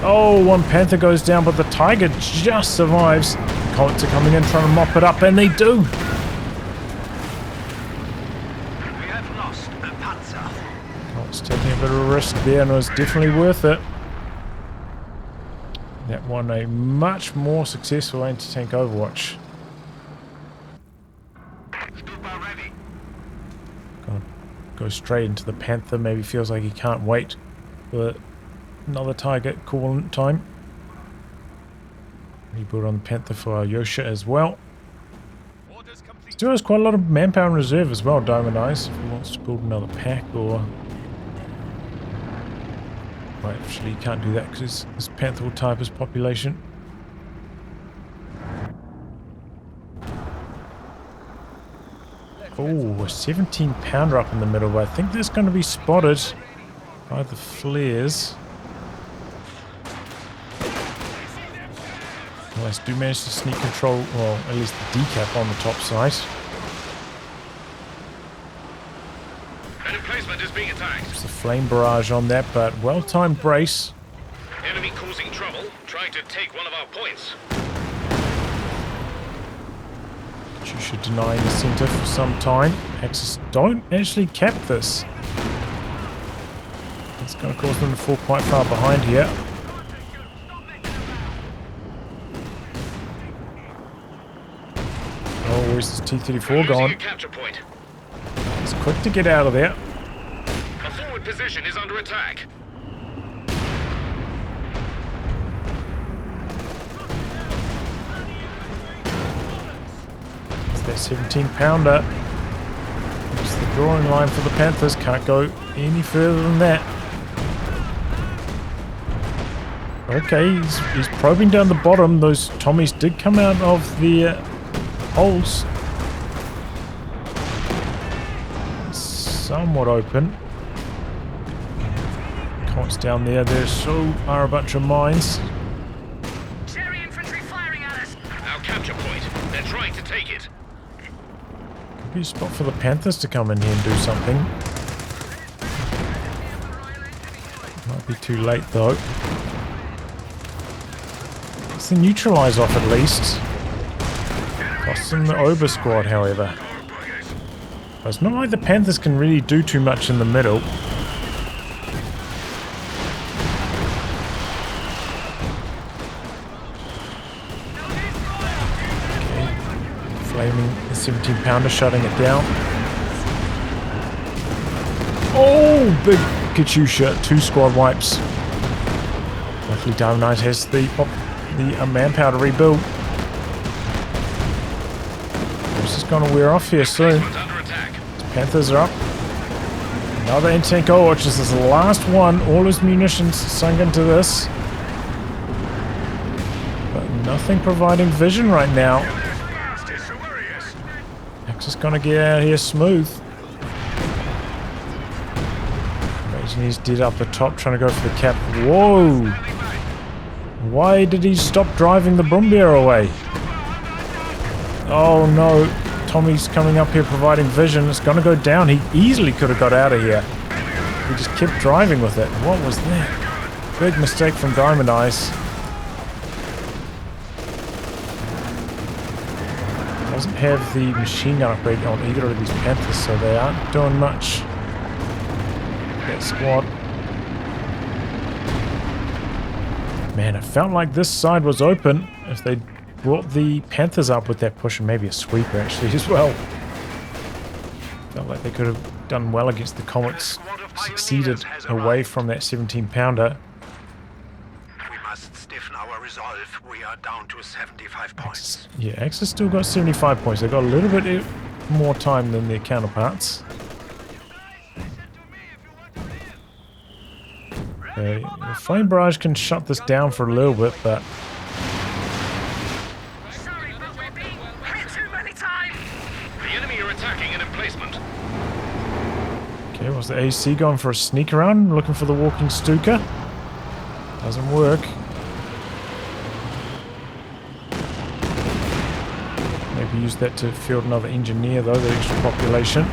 Oh, one Panther goes down, but the Tiger just survives. Colts are coming in trying to mop it up, and they do.
We have lost a Panzer.
Colts taking a bit of a risk there, and it was definitely worth it. That won a much more successful anti-tank Overwatch.
Stupa ready.
Gonna go straight into the Panther. Maybe feels like he can't wait for another target call time. Rebuild on the Panther for Aljosa as well.
Orders complete.
Still has quite a lot of manpower in reserve as well, DiamondEyes, if he wants to build another pack or... Right, actually, you can't do that because this Panther will type his population. Oh, a 17-pounder up in the middle, but I think that's going to be spotted by the flares. Unless do manage to sneak control, well, at least the decap on the top side.
An emplacement is being attacked.
There's the flame barrage on that, but well-timed brace.
Enemy causing trouble, trying to take one of our points.
You should deny the center for some time. Axis don't actually cap this. It's going to cause them to fall quite far behind here. Oh, where's this T-34
Losing
gone?
a capture point.
It's quick to get out of there.
Our forward position is under attack.
It's that 17-pounder. It's the drawing line for the Panthers. Can't go any further than that. Okay, he's probing down the bottom. Those Tommies did come out of the holes. Somewhat open. Cont's down there. There so are a bunch of mines.
Cherry infantry firing at us.
Our capture point. They're trying to take it.
Could be a spot for the Panthers to come in here and do something. Might be too late though. It's the neutralize off at least. Costs them the Ober squad, however. But it's not like the Panthers can really do too much in the middle. Okay. Flaming the 17-pounder, shutting it down. Oh, big Katyusha. 2 squad wipes. Luckily DiamondEyes has the manpower to rebuild. This is going to wear off here soon. Panthers are up. Another anti-tank COH. This is the last one. All his munitions sunk into this. But nothing providing vision right now. Jhiaxus going to get out of here smooth. Imagine he's dead up the top trying to go for the cap. Whoa! Why did he stop driving the Brumbier away? Oh no. Tommy's coming up here providing vision. It's going to go down. He easily could have got out of here. He just kept driving with it. What was that? Big mistake from DiamondEyes. Doesn't have the machine gun upgrade on either of these Panthers, so they aren't doing much. That squad. Man, it felt like this side was open. If they brought the Panthers up with that push and maybe a sweeper actually as well. Felt like they could have done well against the Comets. Succeeded away from that 17-pounder.
We must stiffen our resolve. We are down to 75 points.
Yeah, Jhiaxus still got 75 points. They've got a little bit more time than their counterparts. Okay, the Flame Barrage can shut this down for a little bit, but
Sorry, but we're being hit too many times.
The enemy are attacking an emplacement.
okay, was the AC going for a sneak around, looking for the walking Stuka? Doesn't work. Maybe use that to field another engineer though, the extra population.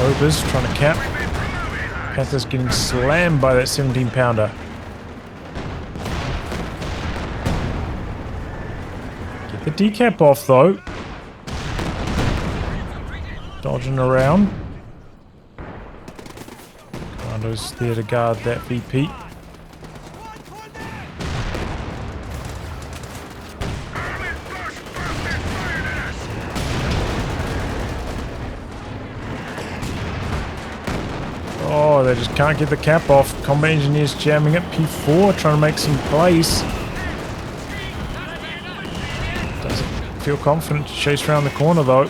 Obers trying to cap. Panthers getting slammed by that 17-pounder. Get the decap off though. Dodging around. Commando's there to guard that VP. Oh, they just can't get the cap off. Combat engineers jamming it. P4 trying to make some plays. Doesn't feel confident to chase around the corner though.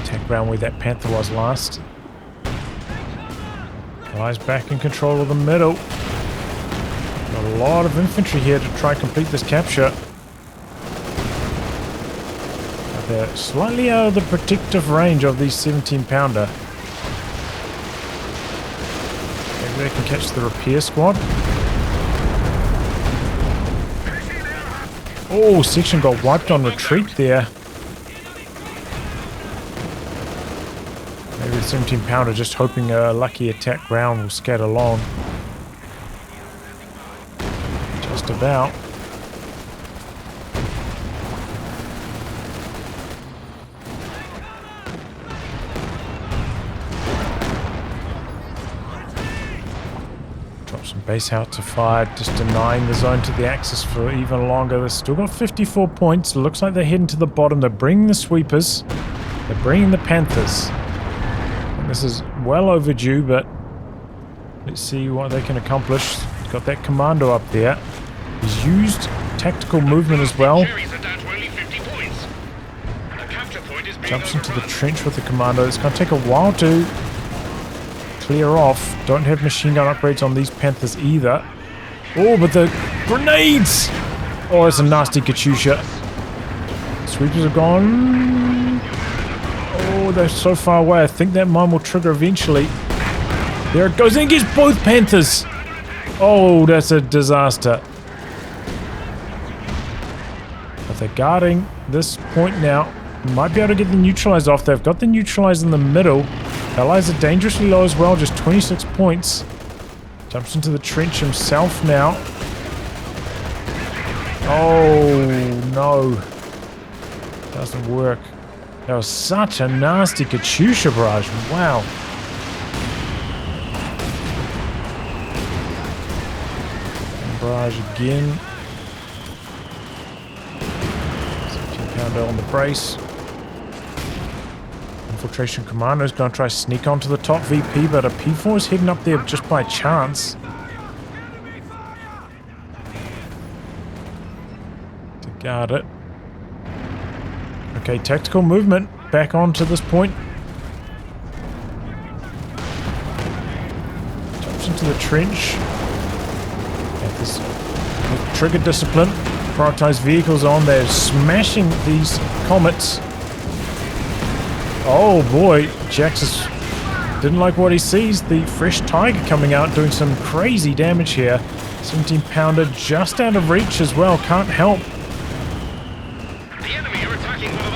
Attack around where that Panther was last. Guys back in control of the middle. Got a lot of infantry here to try and complete this capture. They're slightly out of the protective range of these 17-pounder. Maybe they can catch the repair squad. Oh, section got wiped on retreat there. Maybe the 17-pounder just hoping a lucky attack round will scatter along. Just about. Some base out to fire, just denying the zone to the Axis for even longer. They've still got 54 points. It looks like they're heading to the bottom. They're bringing the sweepers. They're bringing the Panthers. And this is well overdue, but let's see what they can accomplish. He's got that commando up there. He's used tactical movement as well. Jumps into the trench with the commando. It's going to take a while to clear off. Don't have machine gun upgrades on these Panthers either. Oh, but the grenades! Oh, it's a nasty Katyusha. Sweepers are gone. Oh, they're so far away. I think that mine will trigger eventually. There it goes. And it gets both Panthers. Oh, that's a disaster. But they're guarding this point now. Might be able to get the neutralize off. They've got the neutralize in the middle. Allies are dangerously low as well, just 26 points. Jumps into the trench himself now. Oh, no. Doesn't work. That was such a nasty Katyusha barrage. Wow. Barrage again. 17-pounder on the brace. Infiltration Commando's going to try to sneak onto the top VP, but a P4 is heading up there just by chance. To guard it. Okay, tactical movement back onto this point. Jumps into the trench. At this trigger discipline. Prioritized vehicles on. They're smashing these comets. Oh boy, Jhiaxus didn't like what he sees. The fresh tiger coming out doing some crazy damage here. 17-pounder just out of reach as well. Can't help.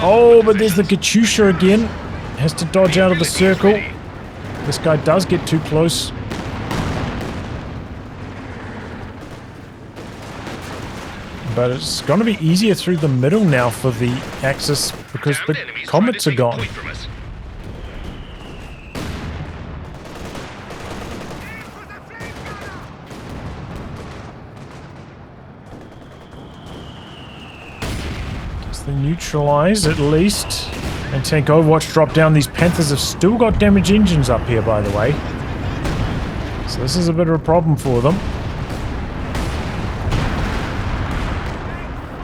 Oh, but there's the Katyusha again. Has to dodge out of the circle. This guy does get too close. But it's going to be easier through the middle now for the Axis because the comets are gone. Gets the neutralize at least. And tank Overwatch drop down. These Panthers have still got damage engines up here, by the way. So this is a bit of a problem for them.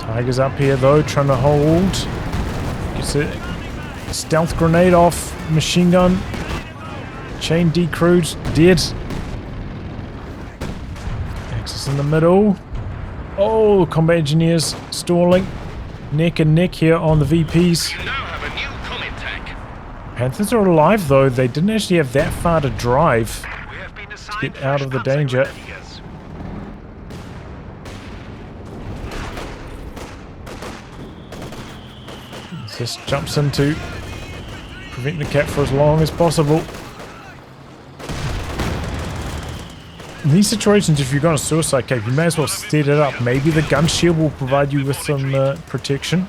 Tiger's up here though, trying to hold. Gets a stealth grenade off. Machine gun. Chain decrewed. Dead. Axis in the middle. Oh, combat engineers stalling. Neck and neck here on the VPs.
You now have a new comet tank.
Panthers are alive though. They didn't actually have that far to drive
We have been
to
assigned
get out of the
fresh
danger.
contact readers.
Just jumps in to prevent the cap for as long as possible. In these situations, if you've got a suicide cape, you may as well set it up. Maybe the gun shield will provide you with some protection.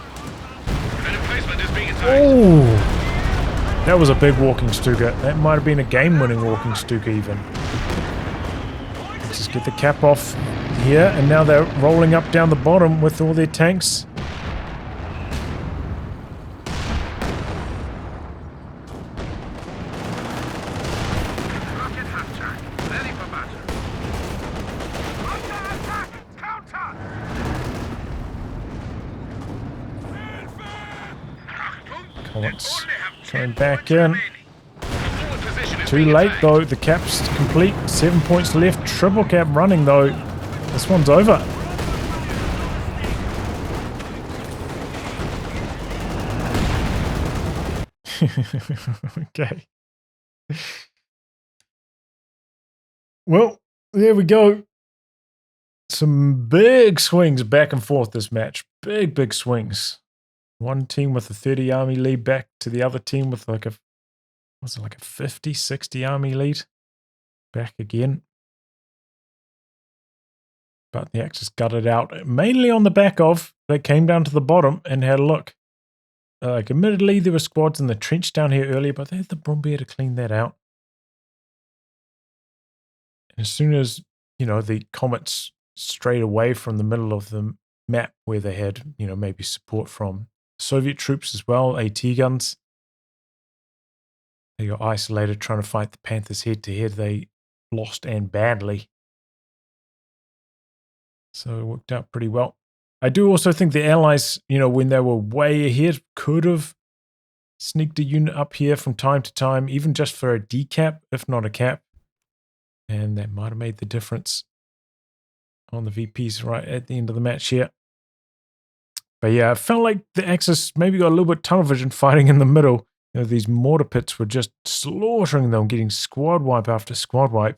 An emplacement is being attacked.
Oh! That was a big walking Stuka. That might have been a game-winning walking Stuka even. Let's just get the cap off here, and now they're rolling up down the bottom with all their tanks.
Rocket half track. Ready for battle. Counter-attack! Counter!
Comets trying back in.
Forward position is
Too
being
late
attacked.
though, the cap's complete. 7 points left, triple cap running though. This one's over. Okay. Well, there we go. Some big swings back and forth this match. Big swings. One team with a 30 army lead back to the other team with like a, was it like a 50, 60 army lead? Back again. But the Axis gutted out, mainly on the back of, they came down to the bottom and had a look. Like, admittedly, there were squads in the trench down here earlier, but they had the Brombeer to clean that out. And as soon as, you know, the Comets strayed away from the middle of the map where they had, you know, maybe support from Soviet troops as well, AT guns, they got isolated trying to fight the Panthers head to head. They lost and badly. So it worked out pretty well. I do also think the Allies, you know, when they were way ahead, could have sneaked a unit up here from time to time, even just for a decap, if not a cap. And that might have made the difference on the VPs right at the end of the match here. But yeah, I felt like the Axis maybe got a little bit tunnel vision fighting in the middle. You know, these mortar pits were just slaughtering them, getting squad wipe after squad wipe.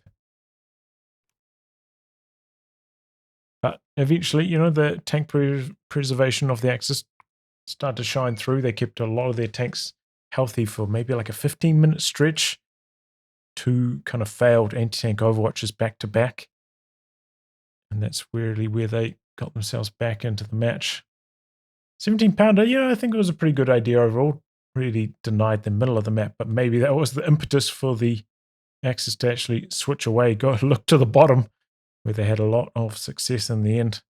But eventually, you know, the tank preservation of the Axis started to shine through. They kept a lot of their tanks healthy for maybe like a 15-minute stretch. 2 kind of failed anti-tank overwatches back to back. And that's really where they got themselves back into the match. 17-pounder, yeah, I think it was a pretty good idea overall. Really denied the middle of the map, but maybe that was the impetus for the Axis to actually switch away, go look to the bottom. where they had a lot of success in the end.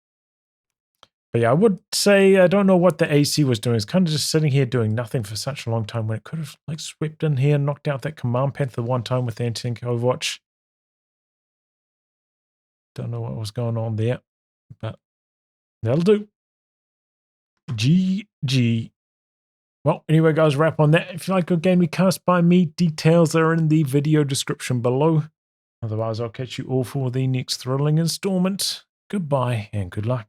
But yeah, I would say I don't know what the AC was doing. It's kind of just sitting here doing nothing for such a long time when it could have like swept in here and knocked out that command panther one time with the anti-tank Overwatch. Don't know what was going on there, but that'll do. GG. Well, anyway, guys, wrap on that. If you like a game recast by me, details are in the video description below. Otherwise, I'll catch you all for the next thrilling installment. Goodbye and good luck.